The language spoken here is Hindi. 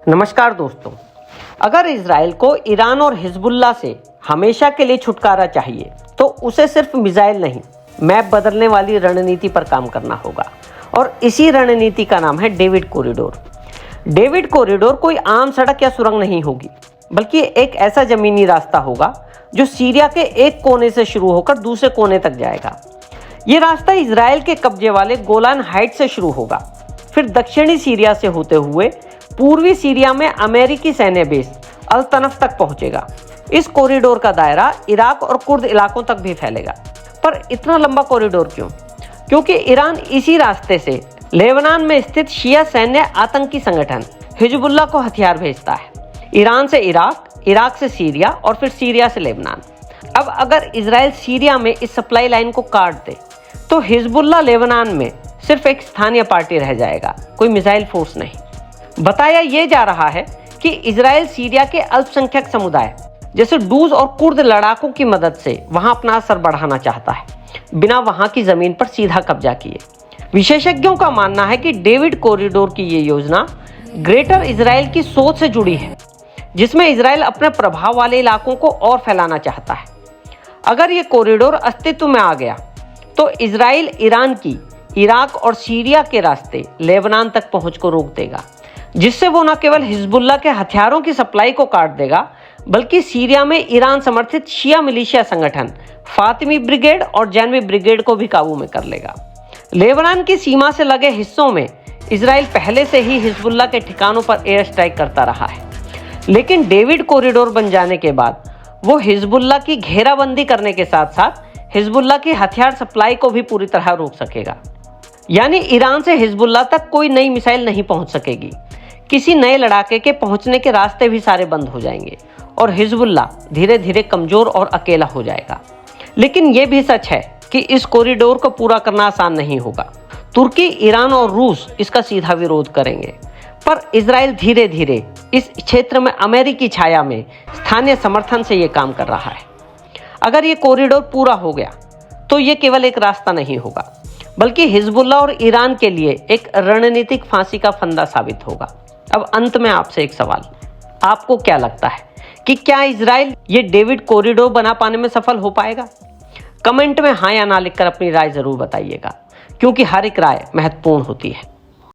नमस्कार दोस्तों, अगर इजराइल को ईरान और हिजबुल्लाह से हमेशा के लिए छुटकारा चाहिए तो उसे सिर्फ मिसाइल नहीं, मैप बदलने वाली रणनीति पर काम करना होगा। और इसी रणनीति का नाम है डेविड कॉरिडोर। डेविड कॉरिडोर कोई आम सड़क या सुरंग नहीं होगी, बल्कि एक ऐसा जमीनी रास्ता होगा जो सीरिया के एक कोने से शुरू होकर दूसरे कोने तक जाएगा। ये रास्ता इजराइल के कब्जे वाले गोलान हाइट से शुरू होगा, फिर दक्षिणी सीरिया से होते हुए पूर्वी सीरिया में अमेरिकी सैन्य बेस अल तनफ तक पहुंचेगा। इस कॉरिडोर का दायरा इराक और कुर्द इलाकों तक भी फैलेगा। पर इतना लंबा कॉरिडोर क्यों? क्योंकि ईरान इसी रास्ते से लेबनान में स्थित शिया सैन्य आतंकी संगठन हिजबुल्लाह को हथियार भेजता है। ईरान से इराक, इराक से सीरिया और फिर सीरिया से लेबनान। अब अगर इजराइल सीरिया में इस सप्लाई लाइन को काट दे तो हिजबुल्लाह लेबनान में सिर्फ एक स्थानीय पार्टी रह जाएगा, कोई मिसाइल फोर्स नहीं। बताया यह जा रहा है कि इजराइल सीरिया के अल्पसंख्यक समुदाय जैसे डूज और कुर्द लड़ाकों की मदद से वहां अपना असर बढ़ाना चाहता है, बिना वहां की जमीन पर सीधा कब्जा किए। विशेषज्ञों का मानना है कि डेविड कॉरिडोर की ये योजना ग्रेटर इजराइल की सोच से जुड़ी है, जिसमें इजराइल अपने प्रभाव वाले इलाकों को और फैलाना चाहता है। अगर ये कॉरिडोर अस्तित्व में आ गया तो इजराइल ईरान की इराक और सीरिया के रास्ते लेबनान तक पहुंच को रोक देगा, जिससे वो न केवल हिजबुल्लाह के हथियारों की सप्लाई को काट देगा, बल्कि सीरिया में ईरान समर्थित शिया मिलिशिया संगठन फातिमी ब्रिगेड और जैनवी ब्रिगेड को भी काबू में कर लेगा। लेबनान की सीमा से लगे हिस्सों में इजराइल पहले से ही हिजबुल्लाह के ठिकानों पर एयर स्ट्राइक करता रहा है, लेकिन डेविड कॉरिडोर बन जाने के बाद वो हिजबुल्लाह की घेराबंदी करने के साथ साथ हिजबुल्लाह की हथियार सप्लाई को भी पूरी तरह रोक सकेगा। यानी ईरान से हिजबुल्लाह तक कोई नई मिसाइल नहीं पहुंच सकेगी, किसी नए लड़ाके के पहुंचने के रास्ते भी सारे बंद हो जाएंगे और हिजबुल्लाह धीरे धीरे कमजोर और अकेला हो जाएगा। लेकिन यह भी सच है कि इस कॉरिडोर को पूरा करना आसान नहीं होगा। तुर्की, ईरान और रूस इसका सीधा विरोध करेंगे, पर इजराइल धीरे धीरे इस क्षेत्र में अमेरिकी छाया में स्थानीय समर्थन से यह काम कर रहा है। अगर ये कॉरिडोर पूरा हो गया तो ये केवल एक रास्ता नहीं होगा, बल्कि हिजबुल्लाह और ईरान के लिए एक रणनीतिक फांसी का फंदा साबित होगा। अब अंत में आपसे एक सवाल, आपको क्या लगता है कि क्या इजराइल ये डेविड कॉरिडोर बना पाने में सफल हो पाएगा? कमेंट में हाँ या ना लिखकर अपनी राय जरूर बताइएगा, क्योंकि हर एक राय महत्वपूर्ण होती है।